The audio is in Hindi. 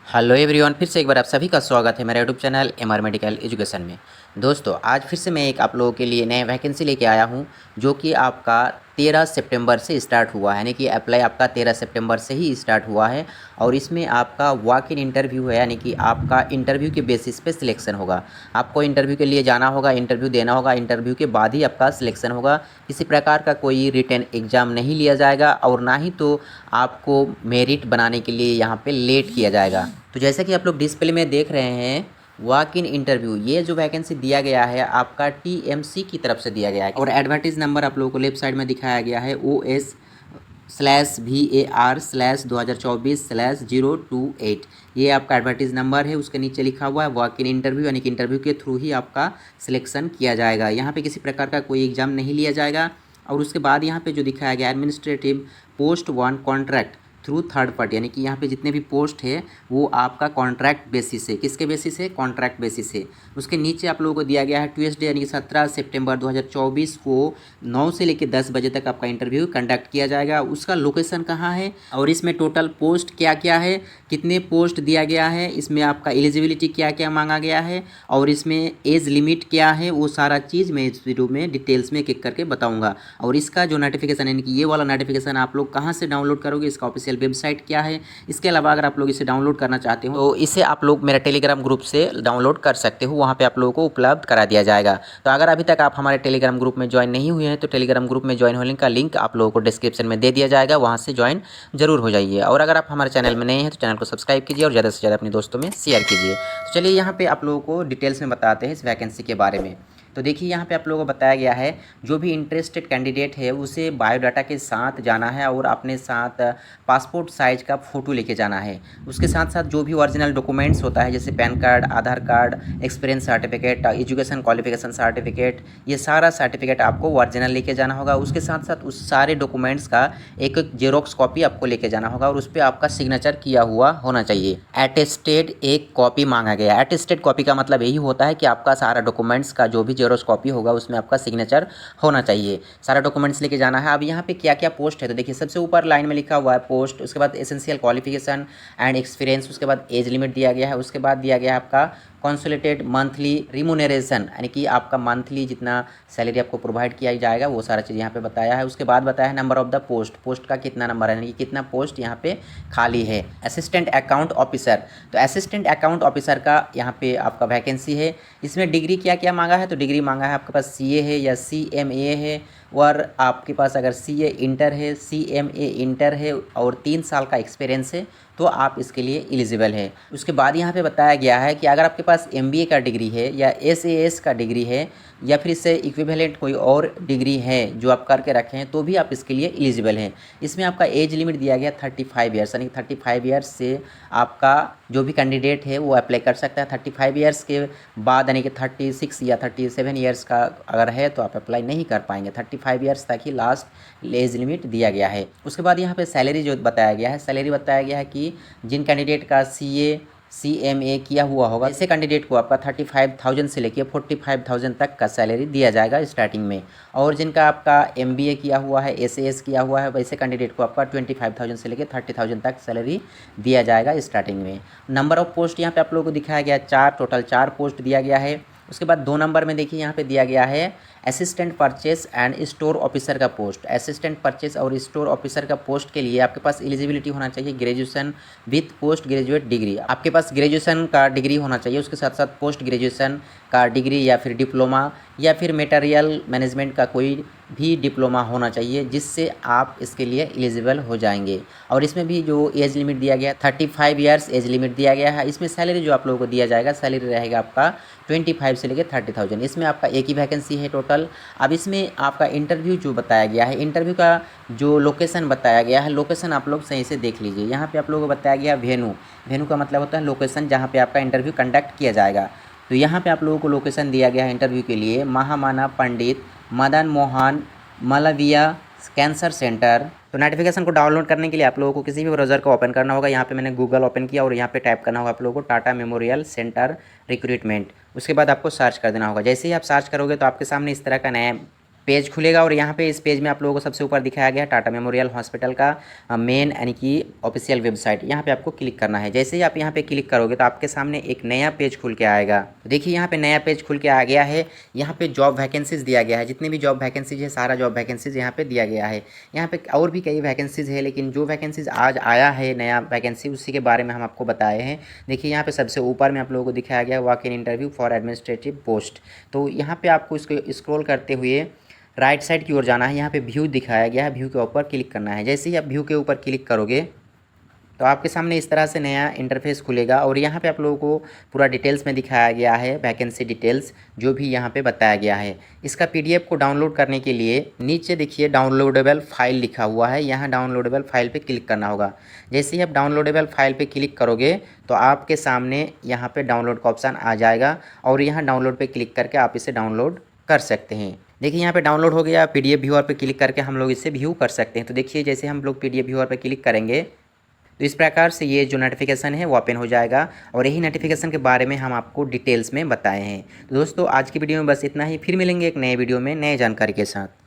हेलो एवरीवन, फिर से एक बार आप सभी का स्वागत है मेरे YouTube channel MR medical education में। दोस्तों, आज फिर से मैं एक आप लोगों के लिए नए वैकेंसी लेके आया हूं, जो कि आपका 13 सितंबर से स्टार्ट हुआ है। यानी कि अप्लाई आपका 13 सितंबर से ही स्टार्ट हुआ है और इसमें आपका वॉक इन इंटरव्यू है। यानी कि आपका इंटरव्यू के बेसिस पे सिलेक्शन होगा। आपको इंटरव्यू के लिए जाना होगा, इंटरव्यू देना होगा, इंटरव्यू के बाद ही आपका सिलेक्शन होगा। किसी प्रकार का कोई रिटन एग्ज़ाम नहीं लिया जाएगा और ना ही तो आपको मेरिट बनाने के लिए यहाँ पे लेट किया जाएगा। तो जैसा कि आप लोग डिस्प्ले में देख रहे हैं, वॉक इन इंटरव्यू, ये जो वैकेंसी दिया गया है आपका टीएमसी की तरफ से दिया गया है और एडवर्टाइज नंबर आप लोगों को लेफ्ट साइड में दिखाया गया है OS/VAR/2024/028। ये आपका एडवर्टाइज नंबर है, उसके नीचे लिखा हुआ है वॉक इन इंटरव्यू। यानी कि इंटरव्यू के थ्रू ही आपका सिलेक्शन किया जाएगा। यहाँ पे किसी प्रकार का कोई एग्ज़ाम नहीं लिया जाएगा। और उसके बाद यहाँ पे जो दिखाया गया administrative post 1 contract through third party, यानी कि यहाँ पे जितने भी पोस्ट है वो आपका कॉन्ट्रैक्ट बेसिस है। किसके बेसिस है? कॉन्ट्रैक्ट बेसिस है। उसके नीचे आप लोगों को दिया गया है ट्यूसडे यानी कि 17 सितंबर 2024 को 9 से लेकर 10 बजे तक आपका इंटरव्यू कंडक्ट किया जाएगा। उसका लोकेशन कहाँ है और इसमें टोटल पोस्ट क्या क्या है, कितने पोस्ट दिया गया है, इसमें आपका एलिजिबिलिटी क्या क्या मांगा गया है और इसमें एज लिमिट क्या है, वो सारा चीज़ मैं इस वीडियो में डिटेल्स में एक एक करके बताऊँगा। और इसका जो नोटिफिकेशन यानी कि ये वाला नोटिफिकेशन आप लोग कहाँ से डाउनलोड करोगे, इसका ऑफिशियल वेबसाइट क्या है। इसके अलावा अगर आप लोग इसे डाउनलोड करना चाहते हो तो इसे आप लोग मेरा टेलीग्राम ग्रुप से डाउनलोड कर सकते हो। वहाँ पे आप लोगों को उपलब्ध करा दिया जाएगा। तो अगर अभी तक आप हमारे टेलीग्राम ग्रुप में ज्वाइन नहीं हुए हैं तो टेलीग्राम ग्रुप में ज्वाइन होने का लिंक आप लोगों को डिस्क्रिप्शन में दे दिया जाएगा, वहाँ से ज्वाइन जरूर हो जाइए। और अगर आप हमारे चैनल में नए हैं तो चैनल को सब्सक्राइब कीजिए और ज़्यादा से ज़्यादा अपने दोस्तों में शेयर कीजिए। तो चलिए यहाँ पे आप लोगों को डिटेल्स में बताते हैं इस वैकेंसी के बारे में। तो देखिए यहाँ पे आप लोगों को बताया गया है जो भी इंटरेस्टेड कैंडिडेट है उसे बायोडाटा के साथ जाना है और अपने साथ पासपोर्ट साइज का फ़ोटो लेके जाना है। उसके साथ साथ जो भी ओरिजिनल डॉक्यूमेंट्स होता है जैसे pan card, Aadhaar card, experience certificate, education qualification certificate, ये सारा सर्टिफिकेट आपको ओरिजिनल लेके जाना होगा। उसके साथ साथ उस सारे डॉक्यूमेंट्स का एक एक जेरोक्स कॉपी आपको लेके जाना होगा और उस पर आपका सिग्नेचर किया हुआ होना चाहिए। एटेस्टेड एक कॉपी मांगा गया। एटेस्टेड कॉपी का मतलब यही होता है कि आपका सारा डॉक्यूमेंट्स का जो भी जेरोक्स कॉपी होगा उसमें आपका सिग्नेचर होना चाहिए। सारा डॉक्यूमेंट्स लेके जाना है। अब यहाँ पे क्या क्या पोस्ट है तो देखिए सबसे ऊपर लाइन में लिखा हुआ है पोस्ट, उसके बाद एसेंशियल क्वालिफिकेशन एंड एक्सपीरियंस, उसके बाद एज लिमिट दिया गया है, उसके बाद दिया गया है आपका कंसोलिडेटेड मंथली रिम्यूनरेशन यानी कि आपका मंथली जितना सैलरी आपको प्रोवाइड किया जाएगा वो सारा चीज़ यहाँ पे बताया है। उसके बाद बताया है number of the post, post का कितना नंबर है यानी कि कितना पोस्ट यहाँ पे खाली है। असिस्टेंट अकाउंट ऑफिसर, तो असिस्टेंट अकाउंट ऑफिसर का यहाँ पे आपका वैकेंसी है। इसमें डिग्री क्या क्या मांगा है तो डिग्री मांगा है आपके पास CA है या CMA है और आपके पास अगर CA इंटर है, CMA इंटर है और 3 साल का एक्सपीरियंस है तो आप इसके लिए एलिजिबल है। उसके बाद यहाँ पे बताया गया है कि अगर आपके पास MBA का डिग्री है या SAS का डिग्री है या फिर इससे इक्विवेलेंट कोई और डिग्री है जो आप करके रखे हैं तो भी आप इसके लिए एलिजिबल हैं। इसमें आपका एज लिमिट दिया गया 35 ईयर्स, यानी 35 ईयर्स से आपका जो भी कैंडिडेट है वो अप्लाई कर सकता है। 35 ईयर्स के बाद यानी कि 36 या 37 ईयर्स का अगर है तो आप अप्लाई नहीं कर पाएंगे। 35 ईयर्स तक ही लास्ट एज लिमिट दिया गया है। उसके बाद यहाँ पे सैलरी जो बताया गया है, सैलरी बताया गया है कि जिन कैंडिडेट का CA CMA किया हुआ होगा ऐसे कैंडिडेट को आपका 35,000 से लेकर 45,000 तक का सैलरी दिया जाएगा स्टार्टिंग में। और जिनका आपका MBA किया हुआ है, SAS किया हुआ है, वैसे कैंडिडेट को आपका 25,000 से लेकर 30,000 तक सैलरी दिया जाएगा स्टार्टिंग में। नंबर ऑफ पोस्ट यहाँ पे आप लोगों को दिखाया गया 4, टोटल 4 पोस्ट दिया गया है। उसके बाद 2 नंबर में देखिए यहाँ पे दिया गया है assistant purchase and store officer का पोस्ट। असिस्टेंट परचेस और स्टोर ऑफिसर का पोस्ट के लिए आपके पास एलिजिबिलिटी होना चाहिए graduation with post graduate degree. आपके पास ग्रेजुएशन का डिग्री होना चाहिए, उसके साथ साथ पोस्ट ग्रेजुएशन का डिग्री या फिर डिप्लोमा या फिर मटेरियल मैनेजमेंट का कोई भी डिप्लोमा होना चाहिए जिससे आप इसके लिए एलिजिबल हो जाएंगे। और इसमें भी जो एज लिमिट दिया गया 35 ईयर्स एज लिमिट दिया गया है। इसमें सैलरी जो आप लोगों को दिया जाएगा सैलरी रहेगा आपका 25 से लेकर 30,000। इसमें आपका एक ही वैकेंसी है टोटल। अब इसमें आपका इंटरव्यू जो बताया गया है, इंटरव्यू का जो लोकेशन बताया गया है, लोकेशन आप लोग सही से देख लीजिए। यहाँ पे आप लोगों को बताया गया वेन्यू, वेन्यू का मतलब होता है लोकेशन जहाँ पे आपका इंटरव्यू कंडक्ट किया जाएगा। तो यहाँ पे आप लोगों को लोकेशन दिया गया है इंटरव्यू के लिए महामाना पंडित मदन मोहन मालवीय कैंसर सेंटर। तो नोटिफिकेशन को डाउनलोड करने के लिए आप लोगों को किसी भी ब्राउज़र को ओपन करना होगा। यहाँ पे मैंने गूगल ओपन किया और यहाँ पे टाइप करना होगा आप लोगों को टाटा मेमोरियल सेंटर रिक्रूटमेंट। उसके बाद आपको सर्च कर देना होगा। जैसे ही आप सर्च करोगे तो आपके सामने इस तरह का नया पेज खुलेगा और यहाँ पे इस पेज में आप लोगों को सबसे ऊपर दिखाया गया टाटा मेमोरियल हॉस्पिटल का मेन यानी कि ऑफिशियल वेबसाइट। यहाँ पे आपको क्लिक करना है। जैसे ही आप यहाँ पे क्लिक करोगे तो आपके सामने एक नया पेज खुल के आएगा। तो देखिए यहाँ पे नया पेज खुल के आ गया है। यहाँ पे जॉब वैकेंसीज दिया गया है, जितने भी जॉब वैकेंसीज है सारा जॉब वैकेंसीज यहाँ पे दिया गया है। यहाँ पे और भी कई वैकेंसीज है, लेकिन जो वैकेंसीज आज आया है नया वैकेंसी उसी के बारे में हम आपको बताए हैं। देखिए यहाँ पे सबसे ऊपर में आप लोगों को दिखाया गया walk in interview for administrative post. तो यहाँ पे आपको इसको स्क्रॉल करते हुए राइट साइड की ओर जाना है। यहाँ पे व्यू दिखाया गया है, व्यू के ऊपर क्लिक करना है। जैसे ही आप व्यू के ऊपर क्लिक करोगे तो आपके सामने इस तरह से नया इंटरफेस खुलेगा और यहाँ पे आप लोगों को पूरा डिटेल्स में दिखाया गया है, वैकेंसी डिटेल्स जो भी यहाँ पे बताया गया है। इसका पीडीएफ को डाउनलोड करने के लिए नीचे देखिए डाउनलोडेबल फाइल लिखा हुआ है, यहाँ डाउनलोडेबल फाइल पे क्लिक करना होगा। जैसे ही आप डाउनलोडेबल फाइल पे क्लिक करोगे तो आपके सामने यहाँ पे डाउनलोड का ऑप्शन आ जाएगा और यहाँ डाउनलोड पे क्लिक करके आप इसे डाउनलोड कर सकते हैं। देखिए यहाँ पे डाउनलोड हो गया। पीडीएफ व्यूअर पे क्लिक करके हम लोग इसे व्यू कर सकते हैं। तो देखिए जैसे हम लोग पीडीएफ व्यूअर पे क्लिक करेंगे तो इस प्रकार से ये जो नोटिफिकेशन है वो ओपन हो जाएगा और यही नोटिफिकेशन के बारे में हम आपको डिटेल्स में बताए हैं। तो दोस्तों आज की वीडियो में बस इतना ही, फिर मिलेंगे एक नए वीडियो में नए जानकारी के साथ।